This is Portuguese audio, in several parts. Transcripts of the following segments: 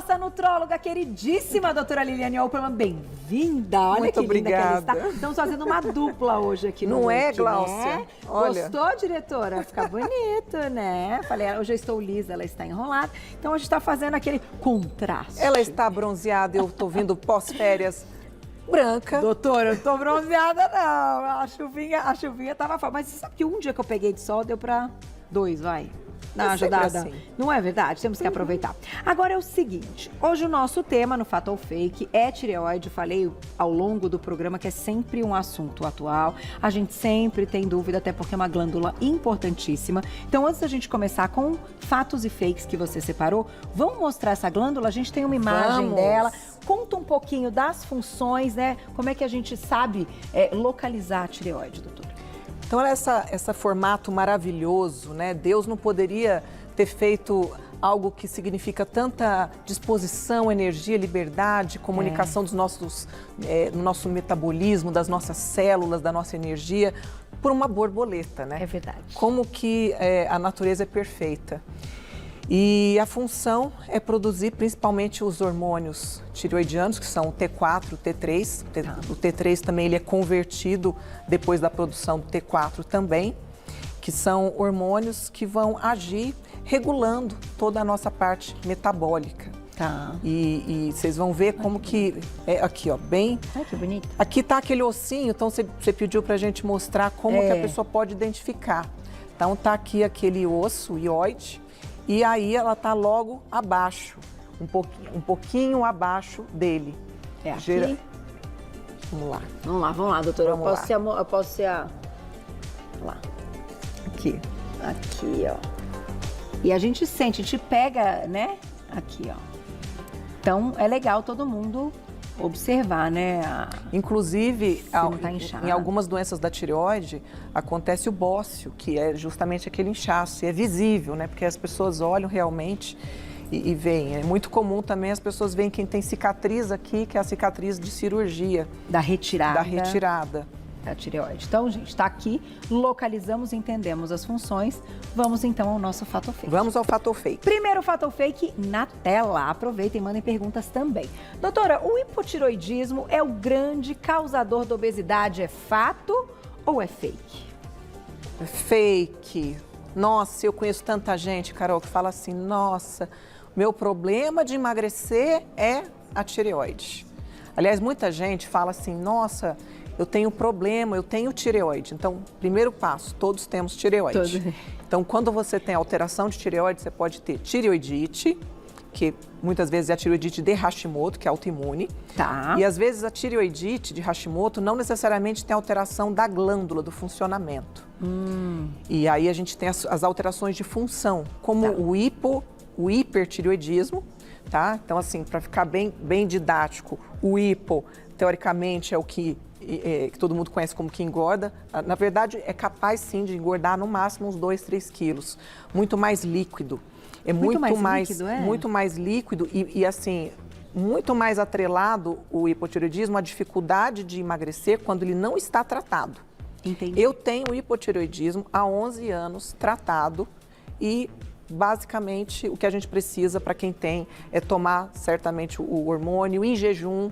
nossa nutróloga queridíssima, doutora Liliane Opperman. Bem-vinda. Olha muito que linda obrigada. que ela está. Estamos fazendo uma dupla hoje aqui no Não é, Look, Gláucia? né? Olha. Gostou, diretora? Fica bonito, né? Falei, hoje eu estou lisa, ela está enrolada. Então, hoje está fazendo aquele contraste. Ela está bronzeada, eu estou vindo pós-férias branca. Doutora, eu não tô bronzeada, não. A chuvinha tava forte. Mas você sabe que um dia que eu peguei de sol deu pra 2, vai. Dá uma ajudada. Assim. Não é verdade? Temos que aproveitar. Agora é o seguinte, hoje o nosso tema no Fato ou Fake é tireoide. Falei ao longo do programa que é sempre um assunto atual. A gente sempre tem dúvida, até porque é uma glândula importantíssima. Então, antes da gente começar com fatos e fakes que você separou, vamos mostrar essa glândula? A gente tem uma imagem dela. Conta um pouquinho das funções, né? Como é que a gente sabe localizar a tireoide, doutora? Então, olha esse formato maravilhoso, né? Deus não poderia ter feito algo que significa tanta disposição, energia, liberdade, comunicação do nosso metabolismo, das nossas células, da nossa energia, por uma borboleta, né? É verdade. Como que a natureza é perfeita. E a função é produzir principalmente os hormônios tireoidianos, que são o T4, o T3. O T3 também ele é convertido depois da produção do T4 também, que são hormônios que vão agir regulando toda a nossa parte metabólica. Tá. E vocês vão ver como que é aqui, ó, bem... Ai, que bonito. Aqui tá aquele ossinho, então você pediu pra gente mostrar como que a pessoa pode identificar. Então tá aqui aquele osso, ióide. E aí ela está logo abaixo, um pouquinho abaixo dele. É aqui? Vamos lá. Vamos lá, doutora. Vamos eu posso ser a... Lá. Aqui. Aqui, ó. E a gente sente, a gente pega, né? Aqui, ó. Então, é legal todo mundo observar, né? Inclusive, tá em algumas doenças da tireoide, acontece o bócio, que é justamente aquele inchaço. E é visível, né? Porque as pessoas olham realmente e veem. É muito comum também as pessoas veem quem tem cicatriz aqui, que é a cicatriz de cirurgia. Da retirada. Da retirada. Da tireoide. Então, gente, está aqui, localizamos, entendemos as funções. Vamos então ao nosso Fato ou Fake. Vamos ao Fato ou Fake. Primeiro Fato ou Fake na tela. Aproveitem e mandem perguntas também. Doutora, o hipotireoidismo é o grande causador da obesidade? É fato ou é fake? Fake. Nossa, eu conheço tanta gente, Carol, que fala assim, nossa, meu problema de emagrecer é a tireoide. Aliás, muita gente fala assim, nossa, eu tenho problema, eu tenho tireoide. Então, primeiro passo, todos temos tireoide. Então, quando você tem alteração de tireoide, você pode ter tireoidite, que muitas vezes é a tireoidite de Hashimoto, que é autoimune. Tá. E às vezes a tireoidite de Hashimoto não necessariamente tem alteração da glândula, do funcionamento. E aí a gente tem as alterações de função, como o hipertireoidismo, tá? Então, assim, para ficar bem didático, o hipo, teoricamente, é o que todo mundo conhece como que engorda. Na verdade, é capaz, sim, de engordar no máximo uns 2, 3 quilos. Muito mais líquido. É muito mais líquido, muito mais líquido e, assim, muito mais atrelado o hipotireoidismo à dificuldade de emagrecer quando ele não está tratado. Entendi. Eu tenho hipotireoidismo há 11 anos tratado e basicamente o que a gente precisa para quem tem é tomar certamente o hormônio em jejum,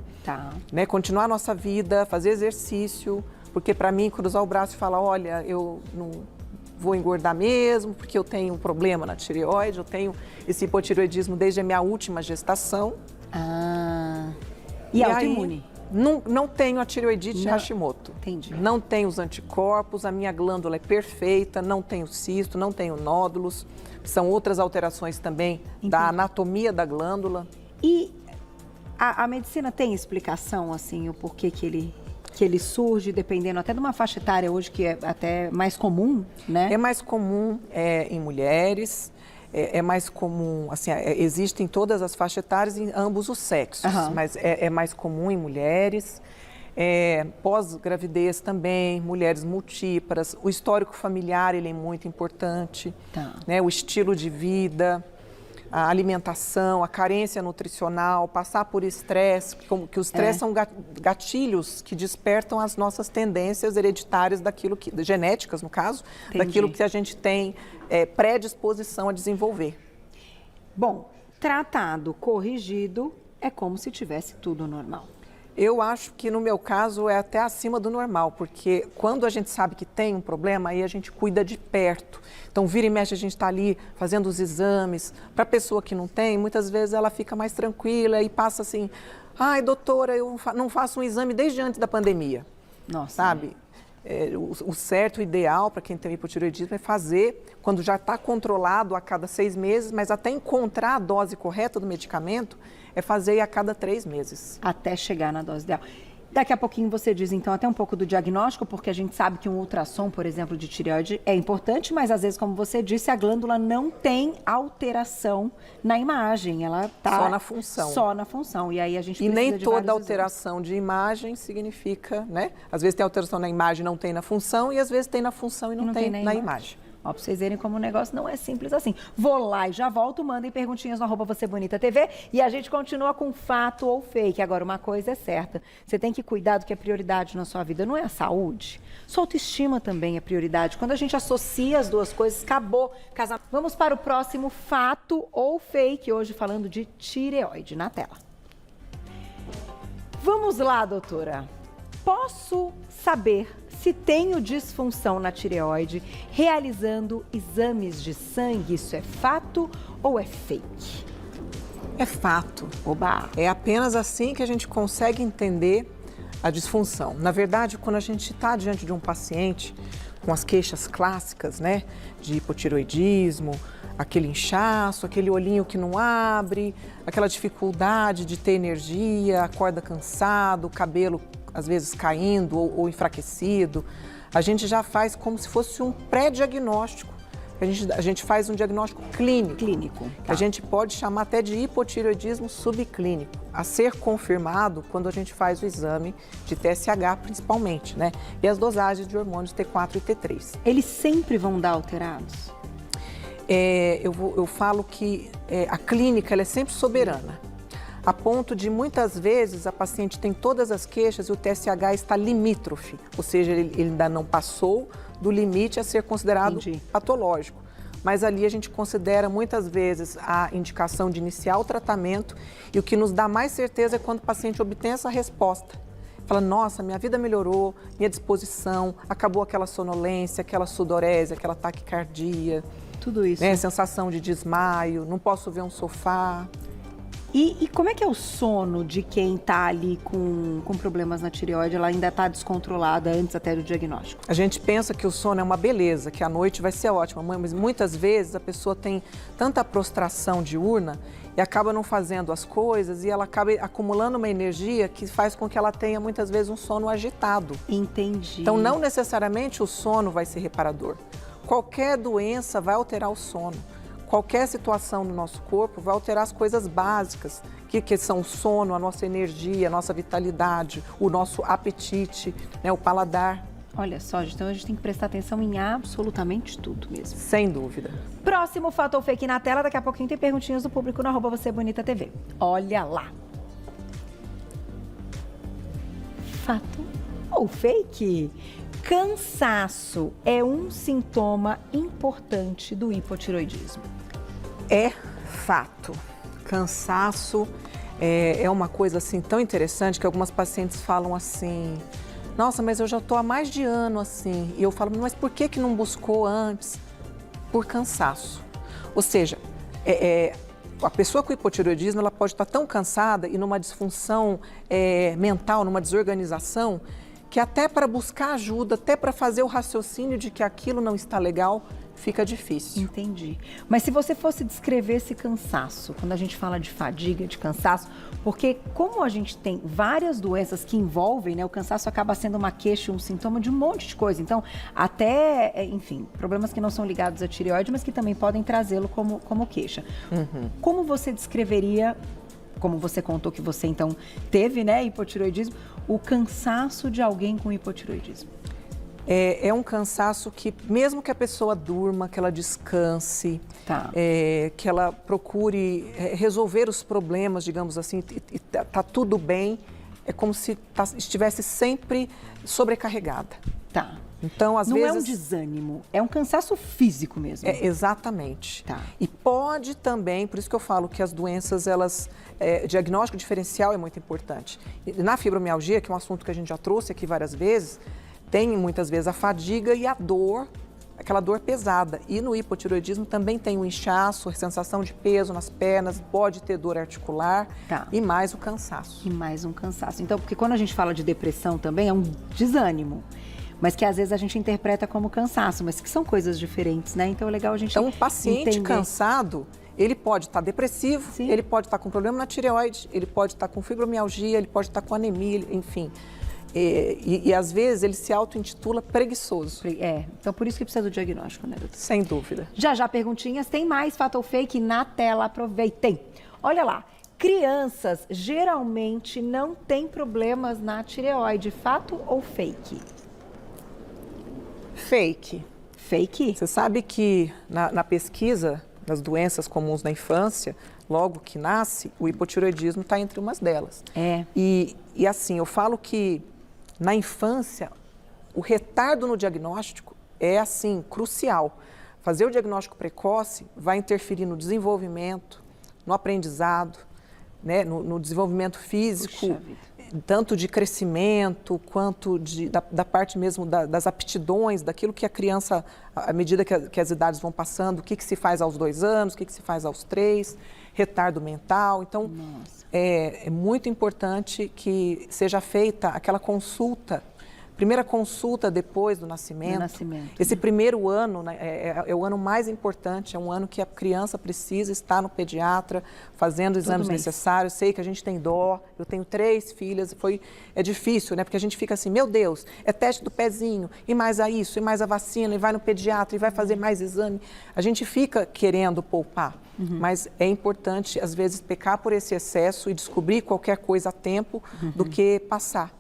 né? Continuar a nossa vida, fazer exercício, porque para mim cruzar o braço e falar, olha, eu não vou engordar mesmo, porque eu tenho um problema na tireoide, eu tenho esse hipotireoidismo desde a minha última gestação. E autoimune? Não tenho a tireoidite de Hashimoto. Entendi. Não tenho os anticorpos, a minha glândula é perfeita, não tenho cisto, não tenho nódulos. São outras alterações também da anatomia da glândula. E a medicina tem explicação, assim, o porquê que ele surge, dependendo até de uma faixa etária hoje, que é até mais comum, né? É mais comum em mulheres, é mais comum, assim, existem todas as faixas etárias em ambos os sexos, mas é mais comum em mulheres. Pós-gravidez também, mulheres multíparas, o histórico familiar ele é muito importante, né? O estilo de vida, a alimentação, a carência nutricional, passar por estresse, que o estresse são gatilhos que despertam as nossas tendências hereditárias genéticas no caso, daquilo que a gente tem predisposição a desenvolver. Bom, tratado, corrigido, é como se tivesse tudo normal. Eu acho que no meu caso é até acima do normal, porque quando a gente sabe que tem um problema, aí a gente cuida de perto. Então, vira e mexe, a gente está ali fazendo os exames. Para a pessoa que não tem, muitas vezes ela fica mais tranquila e passa assim, ai, doutora, eu não faço um exame desde antes da pandemia. Nossa. Sabe? O certo, o ideal para quem tem hipotireoidismo é fazer quando já está controlado a cada 6 meses, mas até encontrar a dose correta do medicamento, é fazer a cada 3 meses. Até chegar na dose ideal. Daqui a pouquinho você diz, então, até um pouco do diagnóstico, porque a gente sabe que um ultrassom, por exemplo, de tireoide é importante, mas às vezes, como você disse, a glândula não tem alteração na imagem, ela está só na função. Só na função, e aí a gente E precisa nem de toda vários alteração de imagem significa, né? Às vezes tem alteração na imagem e não tem na função, e às vezes tem na função e não tem na imagem. Ó, pra vocês verem como o negócio não é simples assim. Vou lá e já volto, mandem perguntinhas no @VocêBonitaTV e a gente continua com fato ou fake. Agora, uma coisa é certa, você tem que cuidar do que é prioridade na sua vida, não é a saúde? Sua autoestima também é prioridade. Quando a gente associa as duas coisas, acabou. Vamos para o próximo fato ou fake, hoje falando de tireoide na tela. Vamos lá, doutora. Posso saber se tenho disfunção na tireoide realizando exames de sangue? Isso é fato ou é fake? É fato. Oba! É apenas assim que a gente consegue entender a disfunção. Na verdade, quando a gente está diante de um paciente com as queixas clássicas, né, de hipotireoidismo, aquele inchaço, aquele olhinho que não abre, aquela dificuldade de ter energia, acorda cansado, o cabelo às vezes caindo ou enfraquecido, a gente já faz como se fosse um pré-diagnóstico. A gente faz um diagnóstico clínico. Tá. A gente pode chamar até de hipotireoidismo subclínico, a ser confirmado quando a gente faz o exame de TSH principalmente, né? E as dosagens de hormônios T4 e T3. Eles sempre vão dar alterados? Eu falo que a clínica ela é sempre soberana. A ponto de, muitas vezes, a paciente tem todas as queixas e o TSH está limítrofe, ou seja, ele ainda não passou do limite a ser considerado patológico. Mas ali a gente considera, muitas vezes, a indicação de iniciar o tratamento e o que nos dá mais certeza é quando o paciente obtém essa resposta. Fala, nossa, minha vida melhorou, minha disposição, acabou aquela sonolência, aquela sudorese, aquela taquicardia. Tudo isso. Né? Sensação de desmaio, não posso ver um sofá. E como é que é o sono de quem está ali com problemas na tireoide? Ela ainda está descontrolada antes até do diagnóstico? A gente pensa que o sono é uma beleza, que a noite vai ser ótima, mas muitas vezes a pessoa tem tanta prostração diurna e acaba não fazendo as coisas e ela acaba acumulando uma energia que faz com que ela tenha muitas vezes um sono agitado. Entendi. Então não necessariamente o sono vai ser reparador. Qualquer doença vai alterar o sono. Qualquer situação no nosso corpo vai alterar as coisas básicas, que são o sono, a nossa energia, a nossa vitalidade, o nosso apetite, né, o paladar. Olha só, então a gente tem que prestar atenção em absolutamente tudo mesmo. Sem dúvida. Próximo fato ou fake na tela, daqui a pouquinho tem perguntinhas do público no @VocêBonitaTV. Olha lá. Fato ou fake? Cansaço é um sintoma importante do hipotireoidismo. É fato. Cansaço é uma coisa assim tão interessante que algumas pacientes falam assim, nossa, mas eu já estou há mais de ano assim. E eu falo, mas por que não buscou antes? Por cansaço. Ou seja, a pessoa com hipotireoidismo ela pode estar tão cansada e numa disfunção mental, numa desorganização, que até para buscar ajuda, até para fazer o raciocínio de que aquilo não está legal, fica difícil. Entendi. Mas se você fosse descrever esse cansaço, quando a gente fala de fadiga, de cansaço, porque como a gente tem várias doenças que envolvem, né, o cansaço acaba sendo uma queixa, um sintoma de um monte de coisa. Então, até, enfim, problemas que não são ligados à tireoide, mas que também podem trazê-lo como queixa. Uhum. Como você descreveria, como você contou que você então teve, né, hipotireoidismo, o cansaço de alguém com hipotireoidismo? É um cansaço que, mesmo que a pessoa durma, que ela descanse, que ela procure resolver os problemas, digamos assim, e tá tudo bem, é como se estivesse sempre sobrecarregada. Tá. Então, às Não vezes... é um desânimo, é um cansaço físico mesmo. Exatamente. Tá. E pode também, por isso que eu falo que as doenças, diagnóstico diferencial é muito importante. E na fibromialgia, que é um assunto que a gente já trouxe aqui várias vezes, tem muitas vezes a fadiga e a dor, aquela dor pesada. E no hipotireoidismo também tem o inchaço, a sensação de peso nas pernas, pode ter dor articular e mais o cansaço. E mais um cansaço. Então, porque quando a gente fala de depressão também é um desânimo, mas que às vezes a gente interpreta como cansaço, mas que são coisas diferentes, né? Então é legal a gente Então, um paciente entender. cansado, ele pode estar depressivo, Sim. ele pode estar com problema na tireoide, ele pode estar com fibromialgia, ele pode estar com anemia, enfim. E às vezes ele se auto-intitula preguiçoso. Então por isso que precisa do diagnóstico, né, doutora? Sem dúvida. Já perguntinhas, tem mais fato ou fake na tela, aproveitem. Olha lá, crianças geralmente não têm problemas na tireoide, fato ou fake? Fake. Fake? Você sabe que na pesquisa das doenças comuns na infância, logo que nasce, o hipotireoidismo está entre umas delas. E assim, eu falo que na infância, o retardo no diagnóstico é, assim, crucial. Fazer o diagnóstico precoce vai interferir no desenvolvimento, no aprendizado, né, no desenvolvimento físico, tanto de crescimento quanto da parte mesmo das aptidões, daquilo que a criança, à medida que as idades vão passando, o que se faz aos 2 anos, o que se faz aos 3, retardo mental. Então, é muito importante que seja feita aquela consulta, primeira consulta depois do nascimento. Esse primeiro ano, né, é o ano mais importante, é um ano que a criança precisa estar no pediatra, fazendo os exames necessários. Sei que a gente tem dó, eu tenho 3 filhas, é difícil, né? Porque a gente fica assim, meu Deus, é teste do pezinho, e mais a isso, e mais a vacina, e vai no pediatra, e vai fazer mais exame. A gente fica querendo poupar, mas é importante, às vezes, pecar por esse excesso e descobrir qualquer coisa a tempo do que passar.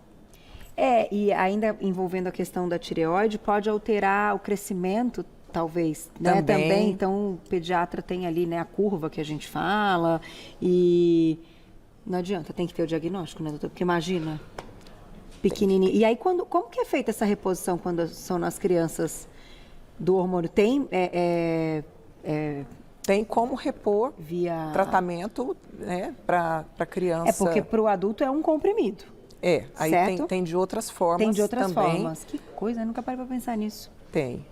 E ainda envolvendo a questão da tireoide, pode alterar o crescimento, talvez, né? Também. Então, o pediatra tem ali, né, a curva que a gente fala e não adianta, tem que ter o diagnóstico, né, doutor? Porque imagina, pequenininho. E aí, como que é feita essa reposição quando são nas crianças do hormônio? Tem como repor via tratamento, né, para criança. É porque para o adulto é um comprimido. Aí tem de outras formas. Tem de outras também. formas. Que coisa, eu nunca parei para pensar nisso. Tem.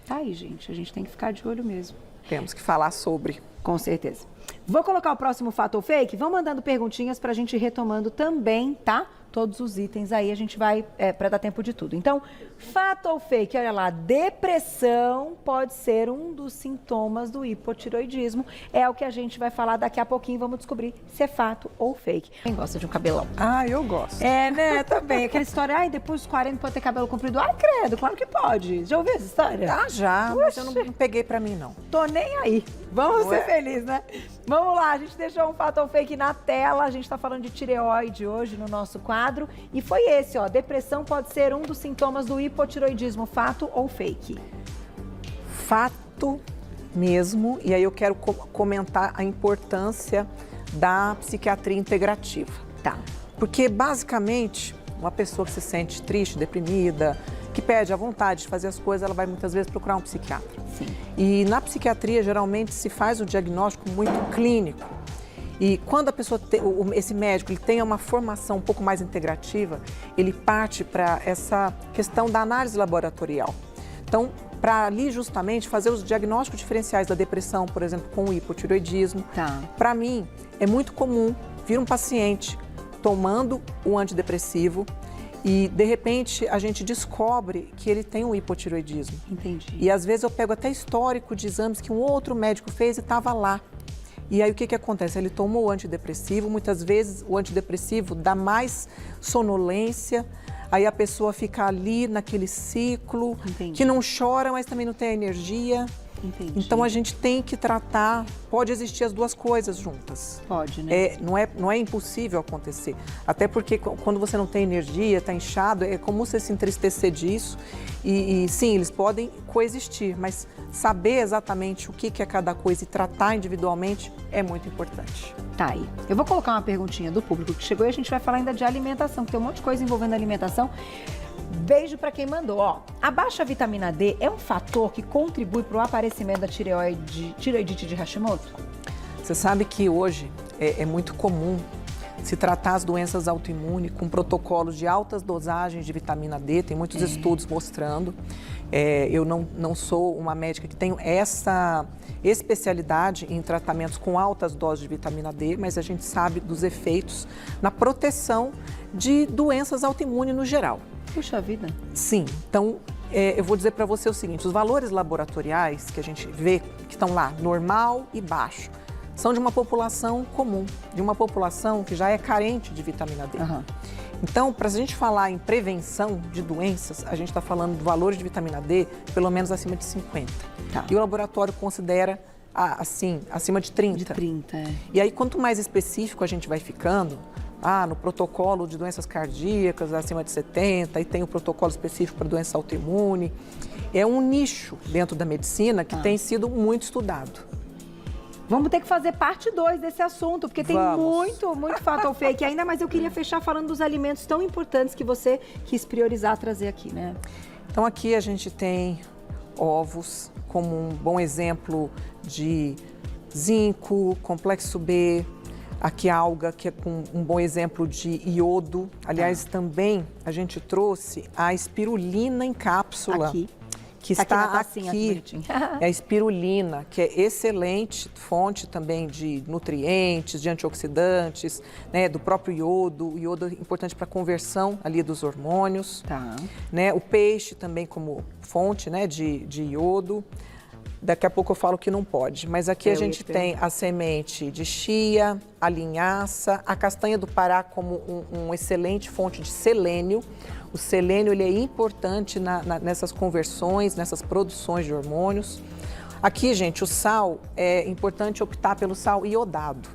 Tá aí, gente, a gente tem que ficar de olho mesmo. Temos que falar sobre. Com certeza. Vou colocar o próximo fato ou fake? Vão mandando perguntinhas para a gente ir retomando também, tá? Todos os itens aí, a gente vai, para dar tempo de tudo. Então, fato ou fake? Olha lá, depressão pode ser um dos sintomas do hipotireoidismo. É o que a gente vai falar daqui a pouquinho, vamos descobrir se é fato ou fake. Quem gosta de um cabelão? Eu gosto. Né, também. Aquela história, depois dos 40 pode ter cabelo comprido. Credo, claro que pode. Já ouviu essa história? Já, mas eu não peguei pra mim, não. Tô nem aí. Vamos ser felizes, né? Vamos lá, a gente deixou um fato ou fake na tela. A gente tá falando de tireoide hoje no nosso quadro. E foi esse, ó. Depressão pode ser um dos sintomas do hipotireoidismo. Fato ou fake? Fato mesmo. E aí eu quero comentar a importância da psiquiatria integrativa. Tá. Porque, basicamente, uma pessoa que se sente triste, deprimida, que perde a vontade de fazer as coisas, ela vai muitas vezes procurar um psiquiatra. Sim. E na psiquiatria, geralmente, se faz o diagnóstico muito clínico. E quando a pessoa, esse médico, ele tem uma formação um pouco mais integrativa, ele parte para essa questão da análise laboratorial. Então, para ali justamente fazer os diagnósticos diferenciais da depressão, por exemplo, com o hipotireoidismo. Tá. Para mim, é muito comum vir um paciente tomando o antidepressivo e, de repente, a gente descobre que ele tem um hipotireoidismo. Entendi. E, às vezes, eu pego até histórico de exames que um outro médico fez e estava lá. E aí, o que acontece? Ele tomou o antidepressivo, muitas vezes o antidepressivo dá mais sonolência, aí a pessoa fica ali naquele ciclo, que não chora, mas também não tem energia. Entendi. Então, a gente tem que tratar, pode existir as duas coisas juntas. Pode, né? Não é impossível acontecer. Até porque quando você não tem energia, está inchado, é comum você se entristecer disso. E sim, eles podem coexistir, mas saber exatamente o que é cada coisa e tratar individualmente é muito importante. Tá aí. Eu vou colocar uma perguntinha do público que chegou e a gente vai falar ainda de alimentação, que tem um monte de coisa envolvendo alimentação. Beijo para quem mandou. Ó, a baixa vitamina D é um fator que contribui para o aparecimento da tireoidite de Hashimoto? Você sabe que hoje é muito comum se tratar as doenças autoimunes com protocolos de altas dosagens de vitamina D, tem muitos estudos mostrando. Eu não sou uma médica que tenho essa especialidade em tratamentos com altas doses de vitamina D, mas a gente sabe dos efeitos na proteção de doenças autoimunes no geral. Puxa vida. Sim, então eu vou dizer para você o seguinte, os valores laboratoriais que a gente vê que estão lá, normal e baixo, são de uma população comum, de uma população que já é carente de vitamina D. Uhum. Então, para a gente falar em prevenção de doenças, a gente está falando de valores de vitamina D pelo menos acima de 50. Tá. E o laboratório considera, assim, acima de 30. De 30, é. E aí, quanto mais específico a gente vai ficando, no protocolo de doenças cardíacas acima de 70, e tem o protocolo específico para doença autoimune. É um nicho dentro da medicina que tem sido muito estudado. Vamos ter que fazer parte 2 desse assunto, porque tem muito fator fake ainda, mas eu queria fechar falando dos alimentos tão importantes que você quis priorizar trazer aqui, né? Então aqui a gente tem ovos como um bom exemplo de zinco, complexo B, aqui alga, que é com um bom exemplo de iodo. Aliás, também a gente trouxe a espirulina em cápsula. Aqui. Que está aqui, é a espirulina, que é excelente fonte também de nutrientes, de antioxidantes, né, do próprio iodo. O iodo é importante para a conversão ali dos hormônios. Tá. Né, o peixe também como fonte, né, de iodo. Daqui a pouco eu falo que não pode, mas aqui a gente tem a semente de chia, a linhaça, a castanha do Pará como um excelente fonte de selênio. O selênio ele é importante nessas conversões, nessas produções de hormônios. Aqui, gente, o sal, é importante optar pelo sal iodado,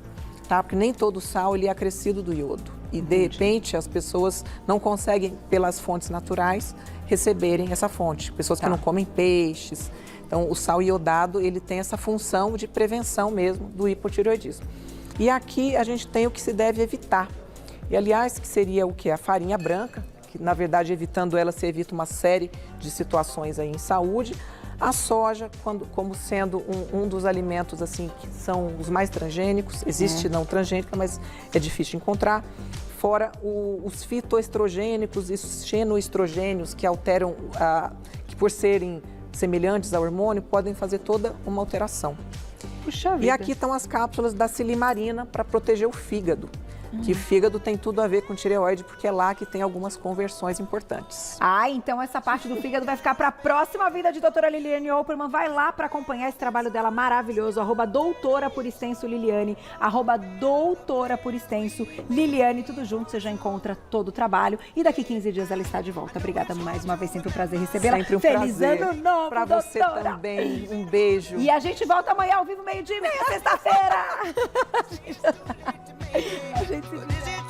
tá? Porque nem todo sal ele é acrescido do iodo. E, de repente, as pessoas não conseguem, pelas fontes naturais, receberem essa fonte. Pessoas que não comem peixes. Então, o sal iodado, ele tem essa função de prevenção mesmo do hipotireoidismo. E aqui a gente tem o que se deve evitar. E, aliás, que seria o que? A farinha branca, que, na verdade, evitando ela, se evita uma série de situações aí em saúde. A soja, como sendo um dos alimentos assim, que são os mais transgênicos, existe não transgênica, mas é difícil de encontrar. Fora os fitoestrogênicos e os xenoestrogênios que alteram, que por serem semelhantes ao hormônio, podem fazer toda uma alteração. Puxa vida. E aqui estão as cápsulas da silimarina para proteger o fígado. Que o fígado tem tudo a ver com tireoide, porque é lá que tem algumas conversões importantes. Então essa parte do fígado vai ficar para a próxima vida de doutora Liliane Opperman. Vai lá para acompanhar esse trabalho dela maravilhoso, @doutora por extenso Liliane, @doutora por extenso Liliane, tudo junto, você já encontra todo o trabalho. E daqui 15 dias ela está de volta. Obrigada mais uma vez, sempre um prazer recebê-la. Sempre um Feliz prazer. Ano Novo, para você também, um beijo. E a gente volta amanhã ao vivo, 12:30, sexta-feira. A gente se diz.